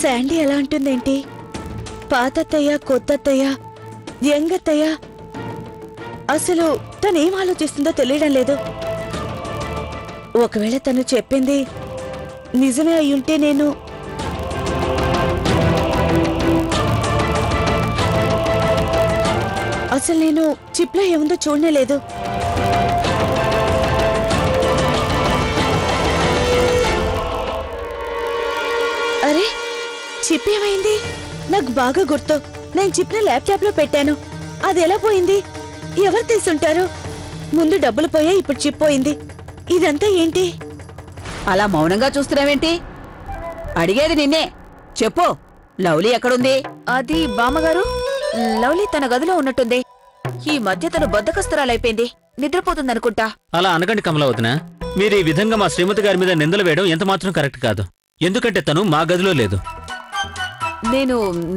Sandy ఎలా అంటుందేంటి? పాతత్తయ్య, కొత్తత్తయ్య, యంగత్తయ్య, అసలు తనేం ఆలోచిస్తుందో తెలియడం లేదు. ఒకవేళ తను చెప్పింది నిజమే అయ్యుంటే అసలు నేను చిప్లో ఏముందో చూడలేదు. అరే, చిప్ ఏమైంది? నాకు బాగా గుర్తు. నేను చిప్ని ల్యాప్టాప్ లో పెట్టాను. అది ఎలా పోయింది? ఎవరు తీసుంటారు? ముందు డబ్బులు పోయా, ఇప్పుడు చిప్ పోయింది. ఇదంతా ఏంటి? అలా మౌనంగా చూస్తున్నావేంటి? అడిగేది నిన్నే. చెప్పు, లవ్లీ ఎక్కడుంది? అది బామ్మగారు, లవ్లీ తన గదిలో ఉన్నట్టుంది. ఈ మధ్య తను బద్ధకస్తురాలైపోయింది, నిద్రపోతుందనుకుంటా. అలా అనకండి కమలావతినా. మీరు ఈ విధంగా మా శ్రీమతి గారి మీద నిందలు వేయడం ఎంత మాత్రం కరెక్ట్ కాదు. ఎందుకంటే తను మా గదిలో లేదు.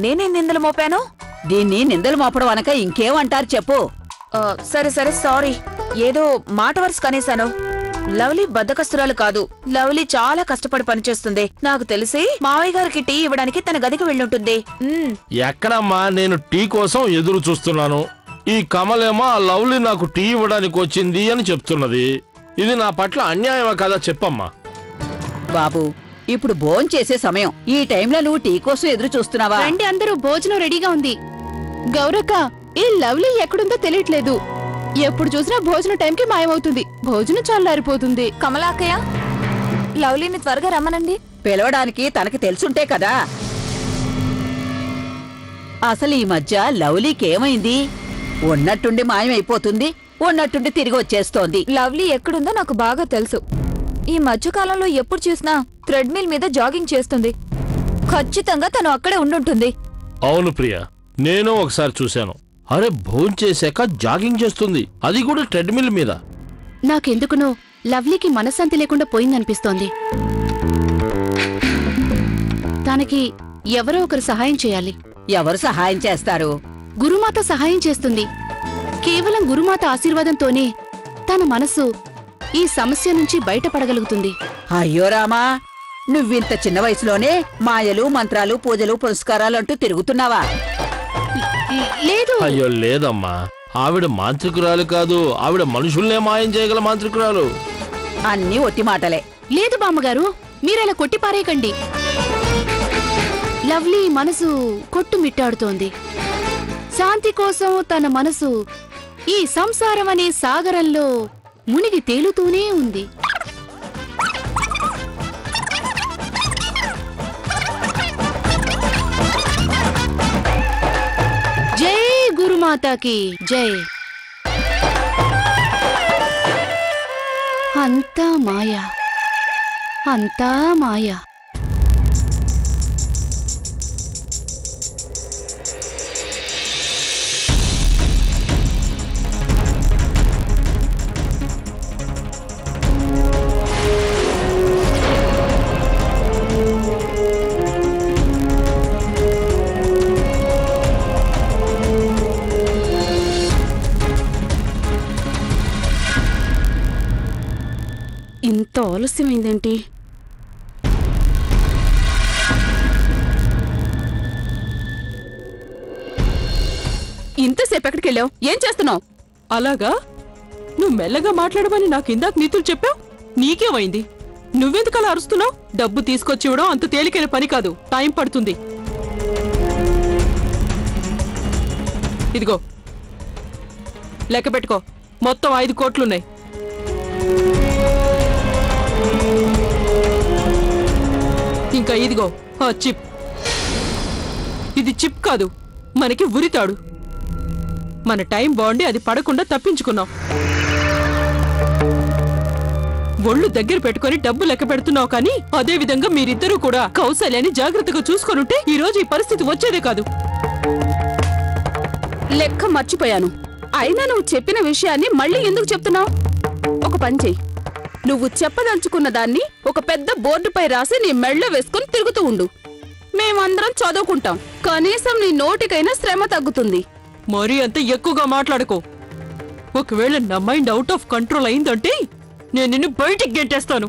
నేనే నిందలు మోపాను? దీన్ని నిందలు మోపడం అనక ఇంకేమంటారు చెప్పు. సరే సరే, సారీ. ఏదో మాట వరుస కనేశాను. లవ్లీ బద్ధకస్తురాలు కాదు. లవ్లీ చాలా కష్టపడి పనిచేస్తుంది. నాకు తెలిసి మావయ్య గారికి టీ ఇవ్వడానికి తన గదికి వెళ్ళుంటుంది. ఎక్కడమ్మా? నేను టీ కోసం ఎదురు చూస్తున్నాను. ఈ కమలేమో ఆ లవ్లీ నాకు టీ ఇవ్వడానికి వచ్చింది అని చెప్తున్నది. ఇది నా పట్ల అన్యాయమా కదా? చెప్పమ్మా. బాబు, ఇప్పుడు భోజనం చేసే సమయం. ఈ టైంలో నువ్వు టీ కోసం ఎదురు చూస్తున్నావా? రండి అందరూ, భోజనం రెడీగా ఉంది. గౌరక్క, ఈ లవ్లీ ఎక్కడుందో తెలియట్లేదు. ఎప్పుడు చూసినా భోజనం టైంకి మాయమవుతుంది. భోజనం చల్లారిపోతుంది. కమలాకయ్య, లవ్లీని త్వరగా రమ్మనండి. పిలవడానికి తనకి తెలుసుంటే కదా. అసలు ఈ మధ్య లవ్లీకేమైంది? ఉన్నట్టుండి మాయమైపోతుంది, ఉన్నట్టుండి తిరిగి వచ్చేస్తోంది. లవ్లీ ఎక్కడుందో నాకు బాగా తెలుసు. ఈ మధ్యకాలంలో ఎప్పుడు చూసినా థ్రెడ్మిల్ మీద జాగింగ్ చేస్తుంది. ఖచ్చితంగా తను అక్కడే ఉండుంటుంది. అవును ప్రియా, నేను ఒకసారి చూశాను. అరే, భోంచేశాక జాగింగ్ చేస్తుంది, అది కూడా ట్రెడ్మిల్ మీద. నాకెందుకునో లవ్లీకి మనశ్శాంతి లేకుండా పోయిందనిపిస్తోంది. తనకి ఎవరో ఒకరు సహాయం చేయాలి. ఎవరు సహాయం చేస్తారు? గురుమాత సహాయం చేస్తుంది. కేవలం గురుమాత ఆశీర్వాదంతోనే తన మనసు ఈ సమస్య నుంచి బయటపడగలుగుతుంది. అయ్యో రామా, నువ్వింత చిన్న వయసులోనే మాయలు, మంత్రాలు, పూజలు, పురస్కారాలు అంటూ తిరుగుతున్నావా? లేదు. అయ్యో లేదమ్మా, ఆవిడ మాంత్రికురాలు కాదు. ఆవిడ మనుషుల్నే మాయం చేయగల మాంత్రికురాలు. అన్నీ ఒట్టి మాటలే. లేదు బామ్మగారు, మీరలా కొట్టిపారేయకండి. లవ్లీ మనసు కొట్టుమిట్టాడుతోంది. శాంతి కోసం తన మనసు ఈ సంసారం అనే సాగరంలో మునిగి తేలుతూనే ఉంది. జై గురుమాతాకి జై. అంతా మాయా, అంతా మాయా. ఇంత ఆలస్యమైందేంటి? ఇంతసేపు ఎక్కడికి వెళ్ళావు? ఏం చేస్తున్నావు? అలాగా? నువ్వు మెల్లగా మాట్లాడమని నాకు ఇందాక నీతులు చెప్పావు. నీకేమైంది? నువ్వెందుకలా అరుస్తున్నావు? డబ్బు తీసుకొచ్చివ్వడం అంత తేలికైన పని కాదు, టైం పడుతుంది. ఇదిగో లెక్క పెట్టుకో, మొత్తం 5 కోట్లున్నాయి. ఇంకా ఇదిగో ఆ చిప్. ఇది చిప్ కాదు, మనకి ఉరితాడు. మన టైం బాగుండి అది పడకుండా తప్పించుకున్నాం. ఒళ్ళు దగ్గర పెట్టుకుని డబ్బు లెక్క పెడుతున్నావు. కానీ అదే విధంగా మీరిద్దరూ కూడా కౌశల్యాన్ని జాగ్రత్తగా చూసుకొనుంటే ఈ రోజు ఈ పరిస్థితి వచ్చేదే కాదు. లెక్క మర్చిపోయాను. అయినా నువ్వు చెప్పిన విషయాన్ని మళ్ళీ ఎందుకు చెప్తున్నావు? ఒక పని చెయ్యి, నువ్వు చెప్పదలుచుకున్న దాన్ని ఒక పెద్ద బోర్డుపై రాసి నీ మెళ్ళో వేసుకుని తిరుగుతూ ఉండు. మేమందరం చదువుకుంటాం. కనీసం నీ నోటికైనా శ్రమ తగ్గుతుంది. మరీ అంత ఎక్కువగా మాట్లాడుకో. ఒకవేళ నా మైండ్ అవుట్ ఆఫ్ కంట్రోల్ అయిందంటే నేను నిన్ను బయటికి గెంటేస్తాను.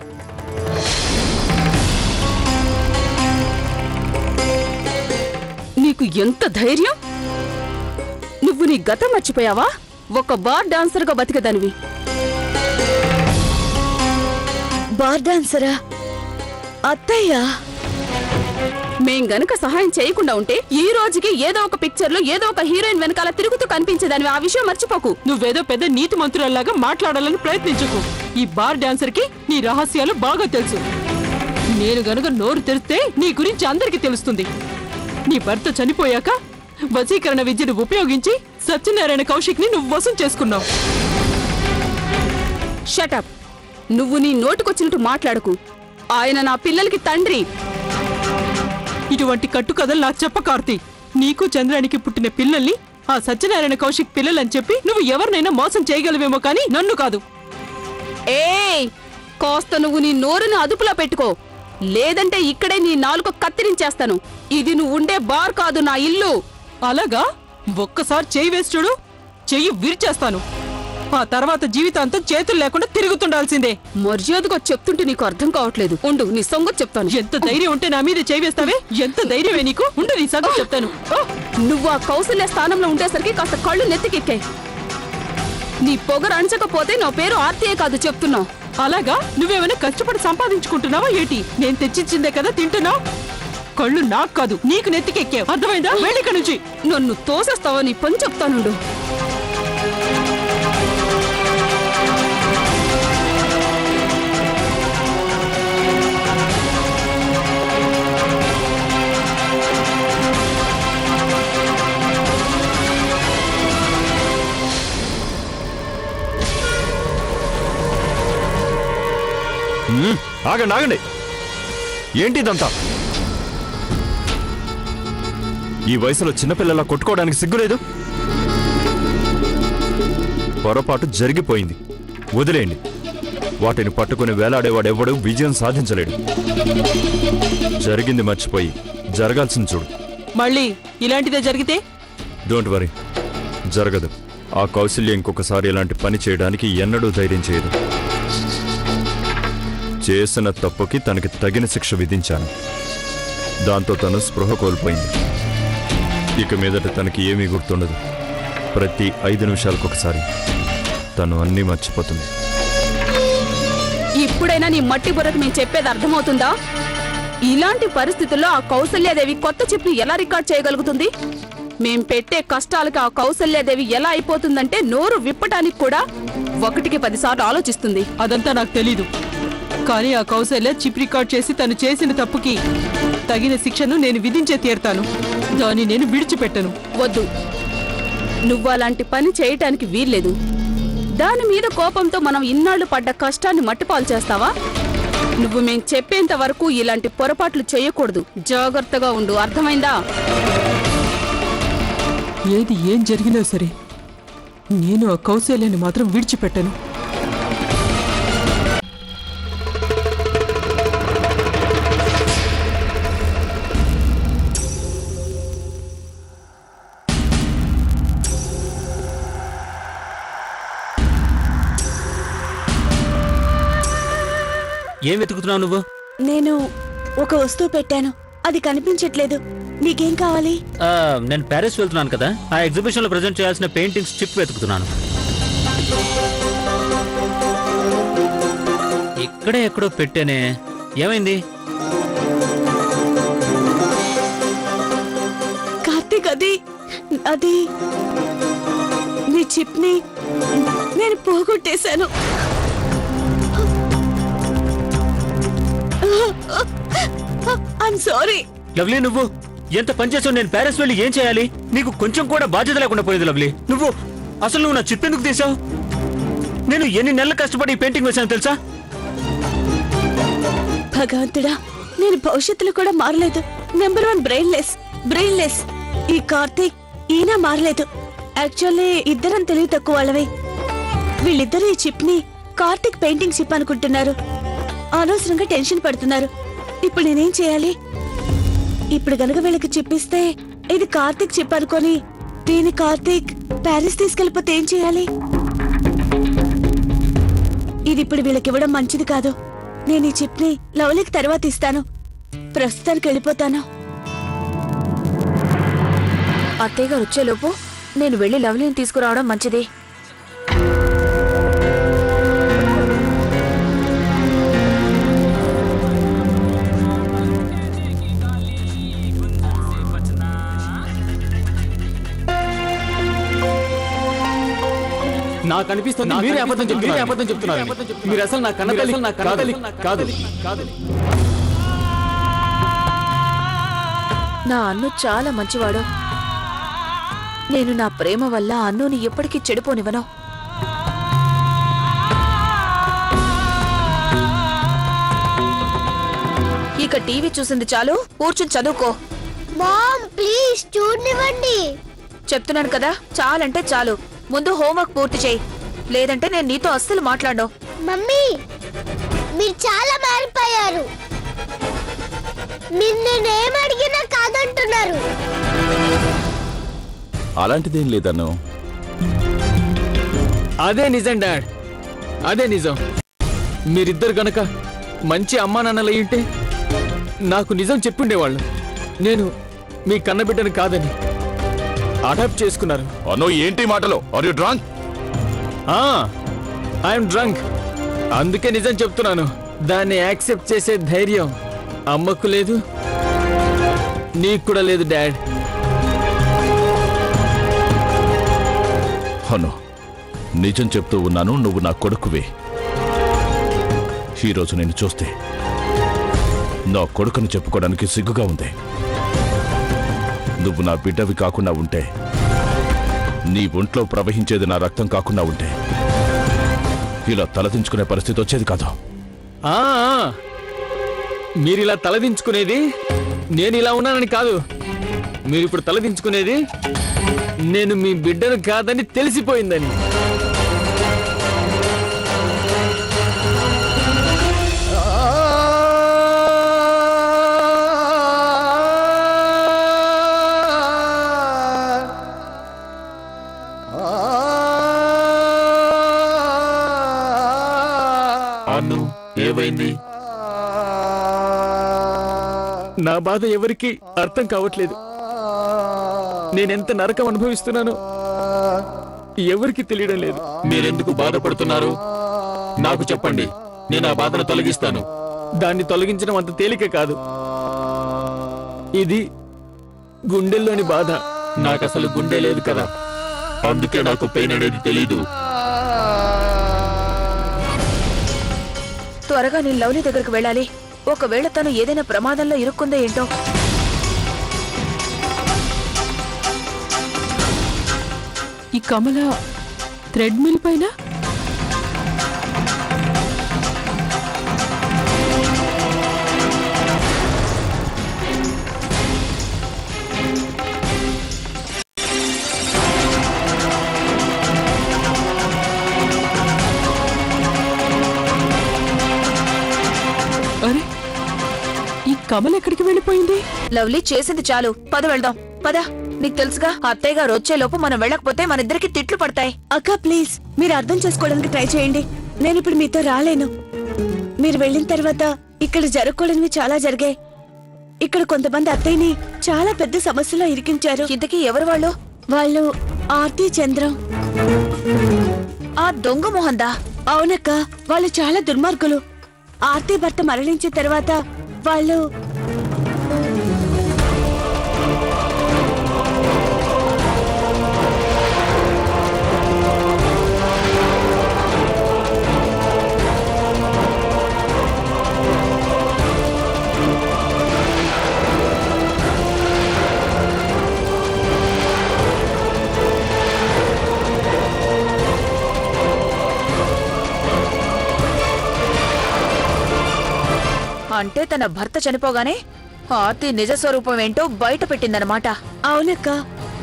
నీకు ఎంత ధైర్యం? నువ్వు నీ గతం మర్చిపోయావా? ఒక బార్ డాన్సర్గా బతికేదానివి. బార్ డాన్సరా? అత్తయ్యా, మేం గనక సహాయం చేయకుండా ఉంటే ఈ రోజుకి ఏదో ఒక పిక్చర్ లో ఏదో ఒక హీరోయిన్ వెనకాల తిరుగుతూ కనిపించేదానివి. ఆ విషయం మర్చిపోకు. నువ్వేదో పెద్ద నీతి మంత్రులలాగా మాట్లాడాలని ప్రయత్నించకు. ఈ బార్ డాన్సర్ కి నీ రహస్యాలు బాగా తెలుసు. నేను గనుక నోరు తెరిస్తే నీ గురించి అందరికీ తెలుస్తుంది. నీ భర్త చనిపోయాక వశీకరణ విద్యను ఉపయోగించి సత్యనారాయణ కౌశిక్ ని నువ్వు వశం చేసుకున్నావు. షటప్. నువ్వు నీ నోటుకొచ్చినట్టు మాట్లాడకు. ఆయన నా పిల్లలకి తండ్రి. ఇటువంటి కట్టుకథలు నాకు చెప్ప కార్తీ. నీకు చంద్రానికి పుట్టిన పిల్లల్ని ఆ సత్యనారాయణ కౌశిక్ పిల్లలని చెప్పి నువ్వు ఎవరినైనా మోసం చేయగలవేమో కానీ నన్ను కాదు. ఏయ్, కాస్త నువ్వు నీ నోరుని అదుపులో పెట్టుకో, లేదంటే ఇక్కడే నీ నాలుక కత్తిరించేస్తాను. ఇది నువ్వు ఉండే బార్ కాదు, నా ఇల్లు. అలాగా? ఒక్కసారి చెయ్యి వేసి చూడు, చెయ్యి విరిచేస్తాను. ఆ తర్వాత జీవితాంతం చేతులు లేకుండా తిరుగుతుండాల్సిందే. మర్యాదగా చెప్తుంటే నీకు అర్థం కావట్లేదు. ఉండు, నీ సంగతి చెప్తాను. ఎంత ధైర్యం ఉంటే నా మీద చేయి వేస్తావే? ఎంత ధైర్యమే నీకు? ఉండు, నీ సంగతి చెప్తాను. నువ్వు ఆ కౌశల్య స్థానంలో ఉండేసరికి కాస్త కళ్ళు నెత్తికెక్కాయి. నీ పొగరు అంచకపోతే నా పేరు ఆర్తియే కాదు చెప్తున్నావు. అలాగా? నువ్వేమైనా కష్టపడి సంపాదించుకుంటున్నావా ఏంటి? నేను తెచ్చిచ్చిందే కదా తింటున్నావు. కళ్ళు నాకు కాదు, నీకు నెత్తికెక్కావు. అర్థమైందా? వెళ్ళి ఇక్కడి నుంచి. నన్ను తోసేస్తావా? నీ పని చెప్తానుండు. ఆగండి ఆగండి, ఏంటి ఇదంతా? ఈ వయసులో చిన్నపిల్లలా కొట్టుకోవడానికి సిగ్గులేదు? పొరపాటు జరిగిపోయింది, వదిలేయండి. వాటిని పట్టుకుని వేలాడేవాడెవ్వడూ విజయం సాధించలేడు. జరిగింది మర్చిపోయి జరగాల్సింది చూడు. మళ్ళీ ఇలాంటిదే జరిగితే? డోంట్ వరీ, జరగదు. ఆ కౌశల్య ఇంకొకసారి ఇలాంటి పని చేయడానికి ఎన్నడూ ధైర్యం చేయదు. చేసిన తప్పుకి తనకి తగిన శిక్ష విధించాను. దాంతో తను స్పృహ కోల్పోయింది. ఇక మీదట తనకి ఏమీ గుర్తుండదు. ప్రతి 5 నిమిషాలకొకసారి తను అన్నీ మర్చిపోతుంది. ఇప్పుడైనా నీ మట్టి బుర్రకు మేము చెప్పేది అర్థమవుతుందా? ఇలాంటి పరిస్థితుల్లో ఆ కౌసల్యాదేవి కొత్త చిప్ని ఎలా రికార్డ్ చేయగలుగుతుంది? మేం పెట్టే కష్టాలకి ఆ కౌసల్యాదేవి ఎలా అయిపోతుందంటే నోరు విప్పటానికి కూడా 1కి 10 సార్లు ఆలోచిస్తుంది. అదంతా నాకు తెలీదు. కానీ ఆ కౌశల్య చిప్ రికార్డ్ చేసి తను చేసిన తప్పుకి తగిన శిక్షను నేను విధించే తీరుతాను. దాన్ని నేను విడిచిపెట్టను. వద్దు, నువ్వు అలాంటి పని చేయటానికి వీల్లేదు. దాని మీద కోపంతో మనం ఇన్నాళ్లు పడ్డ కష్టాన్ని మట్టిపాలు చేస్తావా? నువ్వు మేం చెప్పేంత వరకు ఇలాంటి పొరపాట్లు చేయకూడదు. జాగ్రత్తగా ఉండు, అర్థమైందా? ఏది ఏం జరిగినా సరే నేను ఆ కౌశల్యాన్ని మాత్రం విడిచిపెట్టను. ఏం వెతుకుతున్నావు నువ్వు? నేను ఒక వస్తువు పెట్టాను, అది కనిపించట్లేదు. నీకేం కావాలి? నేను ప్యారిస్ వెళ్తున్నాను కదా, ఆ ఎగ్జిబిషన్ లో ప్రెజెంట్ చేయాల్సిన పెయింటింగ్స్ చిప్ వెతుకుతున్నాను. ఇక్కడే ఎక్కడో పెట్టానే, ఏమైంది? కార్తీక్, అది నీ చిప్ ని నేను పోగొట్టేశాను. I'm sorry. లవ్లీ, నువ్వు ఎంత పనిచేసావు? నేను ప్యారిస్ వెళ్ళి ఏం చేయాలి? నీకు కొంచెం కూడా బాధ్యత లేకుండా పోయింది లవ్లీ. నువ్వు నా చిప్ ఎందుకు తీసావు? నేను ఎన్ని నెలలు కష్టపడి ఈ పెయింటింగ్ వేశాను తెలుసా? భగవంతుడా, నేను భవిష్యత్తులో కూడా మారలేదు. Number 1 brainless. ఈ కార్తీక్ ఈయన మారలేదు. యాక్చువల్లీ ఇద్దరం తెలివి తక్కువ వాళ్ళవే. వీళ్ళిద్దరూ ఈ చిప్ ని కార్తీక్ పెయింటింగ్ చిప్ అనుకుంటున్నారు. అనవసరంగా టెన్షన్ పడుతున్నారు. ఇప్పుడు నేనేం చేయాలి? ఇప్పుడు గనక వీళ్ళకి చిప్పిస్తే ఇది కార్తీక్ చిప్ అనుకొని దీని కార్తీక్ ప్యారిస్ తీసుకెళ్ళిపోతే ఏం చేయాలి? ఇది ఇప్పుడు వీళ్ళకి ఇవ్వడం మంచిది కాదు. నేను ఈ చిప్ ని లవ్లీకి తర్వాత ఇస్తాను. ప్రస్తుతానికి వెళ్ళిపోతాను. అత్తయ్య గారు వచ్చేలోపు నేను వెళ్ళి లవ్లీని తీసుకురావడం మంచిది. నాకు అనిపిస్తుంది మీరే అబద్ధం చెప్తున్నారు. మీరు అసలు నా కన్నతల్లి కాదు. నా అన్ను చాలా మంచివాడు. నేను నా ప్రేమ వల్ల అన్నుని ఎప్పటికీ చెడిపోనివ్వను. ఇక టీవీ చూసింది చాలు, కూర్చుని చదువుకో. మామ్ ప్లీజ్ చూడనివ్వండి. చెప్తున్నాను కదా, చాలంటే చాలు. ముందు హోంవర్క్ పూర్తి చేయి, లేదంటే నేను నీతో అస్సలు మాట్లాడను. మమ్మీ మీరు చాలా మారిపోయారు. మీరు నేనేం అడిగినా కాదంటున్నారు. అలాంటిదేం లేదన్ను. అదే నిజం డాడ్, అదే నిజం. మీరిద్దరు గనక మంచి అమ్మా నాన్నలు అయ్యుంటే నాకు నిజం చెప్పుండేవాళ్ళు. నేను మీ కన్నబిడ్డను కాదని అడాప్ట్ చేసుకున్నారు. అన్నో ఏంటి మాటలు? Are you drunk? I'm drunk. అందుకే నిజం చెప్తున్నాను. దాన్ని యాక్సెప్ట్ చేసే ధైర్యం అమ్మకు లేదు, నీకు కూడా లేదు డాడ్. అను నిజం చెప్తూ ఉన్నాను, నువ్వు నా కొడుకువే. ఈరోజు నేను చూస్తే నా కొడుకును చెప్పుకోవడానికి సిగ్గుగా ఉంది. నువ్వు నా బిడ్డవి కాకుండా ఉంటే, నీ ఒంట్లో ప్రవహించేది నా రక్తం కాకుండా ఉంటే ఇలా తలదించుకునే పరిస్థితి వచ్చేది కాదు. మీరిలా తలదించుకునేది నేను ఇలా ఉన్నానని కాదు. మీరిప్పుడు తలదించుకునేది నేను మీ బిడ్డను కాదని తెలిసిపోయిందని. ఏమైంది? నా బాధ ఎవరికి అర్థం కావట్లేదు. నేనెంత నరకం అనుభవిస్తున్నానో ఎవరికి తెలియడం లేదు. మీరెందుకు బాధపడుతున్నారు? నాకు చెప్పండి, నేను ఆ బాధను తొలగిస్తాను. దాన్ని తొలగించడం అంత తేలిక కాదు. ఇది గుండెల్లోని బాధ. నాకు అసలు గుండె లేదు కదా, అందుకే నాకు పెయిన్ అనేది తెలీదు. త్వరగా నేను లవ్లీ దగ్గరకు వెళ్ళాలి. ఒకవేళ తను ఏదైనా ప్రమాదంలో ఇరుక్కుందో ఏంటో. ఈ కమల థ్రెడ్ మిల్ పైన కమల ఎక్కడికి వెళ్ళిపోయింది? లవ్లీ చేసింది చాలు, పద వెళ్దాం. పద. నీకు తెలుసుగా, అత్తయ్య గారు వచ్చేలోపు మనం వెళ్ళకపోతే మన ఇద్దరికి తిట్లు పడతాయి. అక్క ప్లీజ్, మీరు అర్థం చేసుకోవడానికి ట్రై చేయండి. నేను ఇప్పుడు మీతో రాలేను. మీరు వెళ్ళిన తర్వాత ఇక్కడ జరగకూడనివి చాలా జరిగాయి. ఇక్కడ కొంతమంది అత్తయ్యని చాలా పెద్ద సమస్యలో ఇరికించారు. ఇంతకీ ఎవరు వాళ్ళు? వాళ్ళు ఆర్తి చంద్రం. ఆ దొంగ మోహందా? అవునక్క, వాళ్ళు చాలా దుర్మార్గులు. ఆర్తి భర్త మరణించిన తర్వాత వాళ్ళు అంటే తన భర్త చనిపోగానే ఆర్తి నిజ స్వరూపం ఏంటో బయట పెట్టిందనమాట. అవునక్క,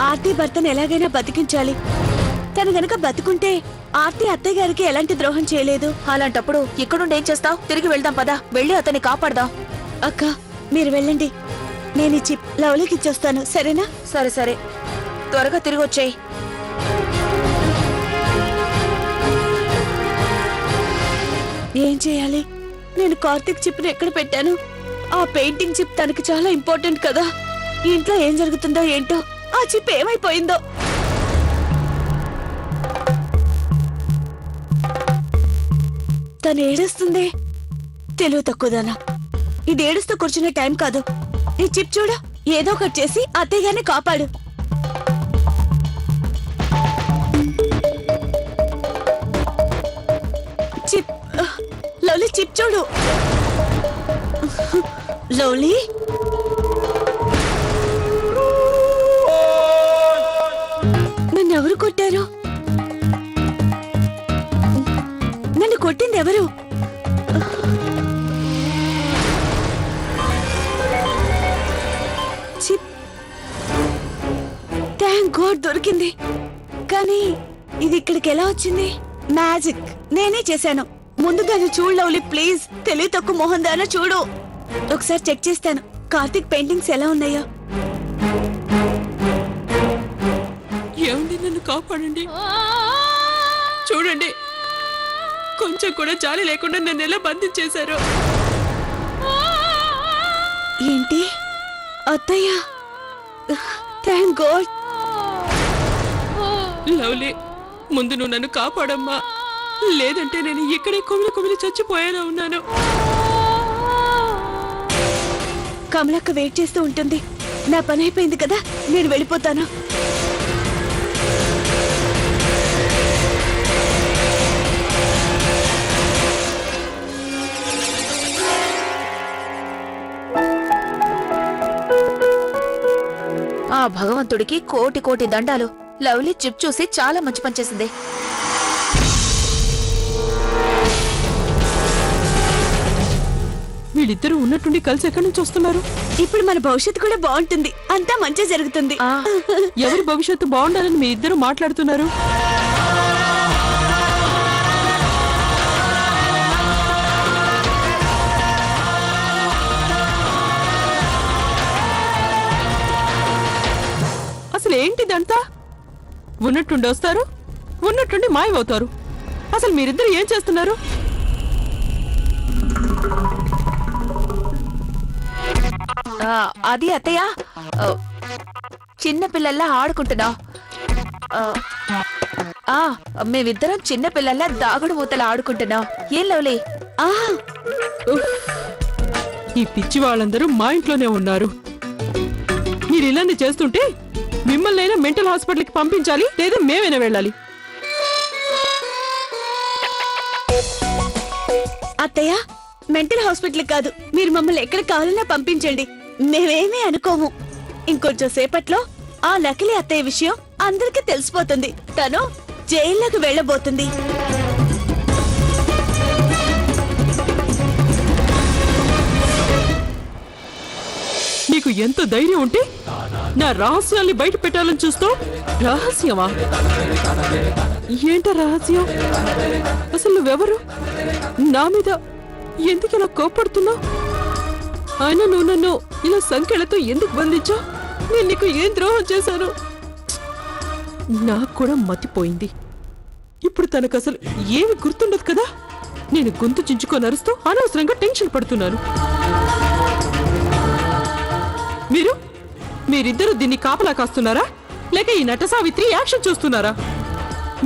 ఆర్తి భర్తను ఎలాగైనా బతికించాలి. తను గనక బతుకుంటే ఆర్తి అత్తయ్య గారికి ఎలాంటి ద్రోహం చేయలేదు. అలాంటప్పుడు ఇక్కడుండి ఏం చేస్తావు? తిరిగి వెళ్దాం పదా, వెళ్ళి అతన్ని కాపాడదాం. అక్క మీరు వెళ్ళండి, నేను ఈ చిప్ లవ్లీకి ఇచ్చేస్తాను, సరేనా? సరే సరే, త్వరగా తిరిగి వచ్చేయి. ఏం చేయాలి? నేను కార్తిక్ చిప్ని ఎక్కడ పెట్టాను? ఆ పెయింటింగ్ చిప్ తనకి చాలా ఇంపార్టెంట్ కదా. ఇంట్లో ఏం జరుగుతుందో ఏంటో. ఆ చిప్ ఏమైపోయిందో. తను ఏడుస్తుంది. తెలివి తక్కువదానా, ఇది ఏడుస్తూ కూర్చునే టైం కాదు. ఈ చిప్ చూడు, ఏదో ఒకటి చేసి అత్తయ్య గారిని కాపాడు. చిప్, లవ్లీ చిప్ చూడు. లవ్లీ, నన్నెవరు కొట్టారు? నన్ను కొట్టింది ఎవరు? చిప్, థ్యాంక్ గాడ్ దొరికింది. కానీ ఇది ఇక్కడికి ఎలా వచ్చింది? మ్యాజిక్ నేనే చేశాను. ముందుగానే చూడు లవ్లీ, ప్లీజ్. తెలివి తక్కువ మోహన్ దానా చూడు. ఒకసారి చెక్ చేస్తాను కార్తీక్ పెయింటింగ్స్ ఎలా ఉన్నాయో. ఏమండి, నన్ను కాపాడండి. చూడండి, కొంచెం కూడా జాలి లేకుండా నన్ను ఎలా బంధించేశారు. ఏంటి అత్తయ్య? Thank God. లవ్లీ, ముందు నువ్వు నన్ను కాపాడమ్మా, లేదంటే నేను ఇక్కడే కొమిలి చచ్చిపోయేలా ఉన్నాను. కమలక్క వెయిట్ చేస్తూ ఉంటుంది. నా పని అయిపోయింది కదా, నేను వెళ్ళిపోతాను. ఆ భగవంతుడికి కోటి కోటి దండాలు. లవ్లీ చిప్ చూసి చాలా మంచి పనిచేసింది. వీళ్ళిద్దరూ ఉన్నట్టుండి కలిసి ఎక్కడి నుంచి వస్తున్నారు? ఇప్పుడు మన భవిష్యత్తు కూడా బాగుంటుంది, అంతా మంచి జరుగుతుంది. ఎవరి భవిష్యత్తు బాగుండాలని మీ ఇద్దరు మాట్లాడుతున్నారు? అసలు ఏంటిదంతా? ఉన్నట్టుండి వస్తారు, ఉన్నట్టుండి మాయమవుతారు. అసలు మీరిద్దరు ఏం చేస్తున్నారు? అది అత్తయ్య, చిన్న పిల్లల్లా ఆడుకుంటున్నాం. మేమిద్దరం చిన్న పిల్లల్లా దాగుడు మూతలు ఆడుకుంటున్నాం. ఏం లవ్లీ? ఈ పిచ్చి వాళ్ళందరూ మా ఇంట్లోనే ఉన్నారు. మీరు ఇలానే చేస్తుంటే మిమ్మల్నైనా మెంటల్ హాస్పిటల్కి పంపించాలి, లేదా మేమైనా వెళ్ళాలి. అత్తయ్య, మెంటల్ హాస్పిటల్ కాదు, మీరు మమ్మల్ని ఎక్కడ కావాలన్నా పంపించండి, మేమేమీ అనుకోము. ఇంకొంచెం సేపట్లో ఆ నకిలీ అత్తయ్య విషయం అందరికీ తెలిసిపోతుంది. తను జైల్లోకి వెళ్ళబోతుంది. నీకు ఎంత ధైర్యం ఉంటే నా రహస్యాల్ని బయట పెట్టాలని చూస్తూ. రహస్యమా? ఏంట రహస్యం? అసలు నువ్వెవరు? నా మీద ఎందుకు ఇలా కోపడుతున్నావు? అయినా నువ్వు నన్ను ఇలా సంఖ్యలతో ఎందుకు బంధించావు? నేను నీకు ఏం ద్రోహం చేశాను? నాకు కూడా మతిపోయింది. ఇప్పుడు తనకు అసలు ఏమి గుర్తుండదు కదా. నేను గొంతు చించుకొని అరుస్తూ అనవసరంగా టెన్షన్ పడుతున్నాను. మీరిద్దరూ దీన్ని కాపలా కాస్తున్నారా, లేక ఈ నట సావిత్రి యాక్షన్ చూస్తున్నారా?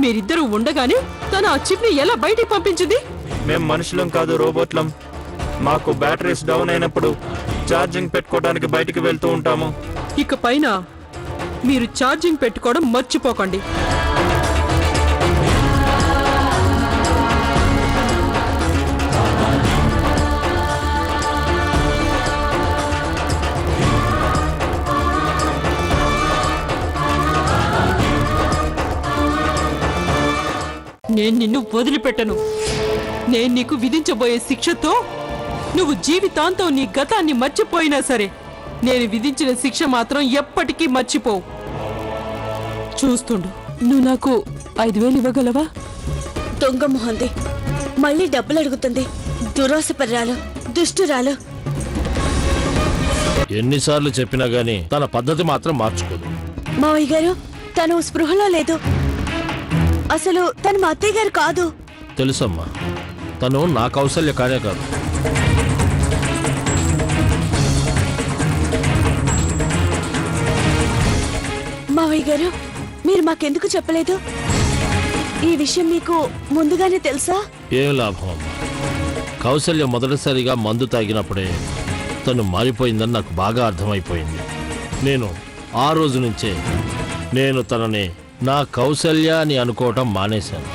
మీరిద్దరూ ఉండగానే తన ఆ చిప్ ని ఎలా బయటికి పంపించింది? మేం మనుషులం కాదు, రోబోట్లం. మాకు బ్యాటరీస్ డౌన్ అయినప్పుడు ఛార్జింగ్ పెట్టుకోవడానికి బయటికి వెళ్తూ ఉంటాము. ఇక పైన మీరు ఛార్జింగ్ పెట్టుకోవడం మర్చిపోకండి. నేను నిన్ను వదిలిపెట్టను. నేను నీకు విధించబోయే శిక్షతో నువ్వు జీవితాంతం నీ గతాన్ని మర్చిపోయినా సరే, నేను విధించిన శిక్ష మాత్రం ఎప్పటికీ మర్చిపోవు. చూస్తుండు. నువ్వు నాకు 5,000 ఇవ్వగలవా? దొంగ మొహంది, మళ్ళీ డబ్బులు అడుగుతుంది. దురాశపర్రాలు, దుష్టురాలు. ఎన్నిసార్లు చెప్పినా గానీ తన పద్ధతి మాత్రం మార్చుకోదు. మావయ్య గారు, తను స్పృహలో లేదు. అసలు తను మా అత్తయ్య గారు కాదు. తెలుసమ్మా, తను నా కౌశల్య కానే కాదు. మావయ్య గారు మీరు మాకెందుకు చెప్పలేదు? ఈ విషయం మీకు ముందుగానే తెలుసా? ఏం లాభం అమ్మా, కౌసల్య మొదటిసారిగా మందు తాగినప్పుడే తను మారిపోయిందని నాకు బాగా అర్థమైపోయింది. నేను ఆ రోజు నుంచే నేను తనని నా కౌసల్య అని అనుకోవటం మానేశాను.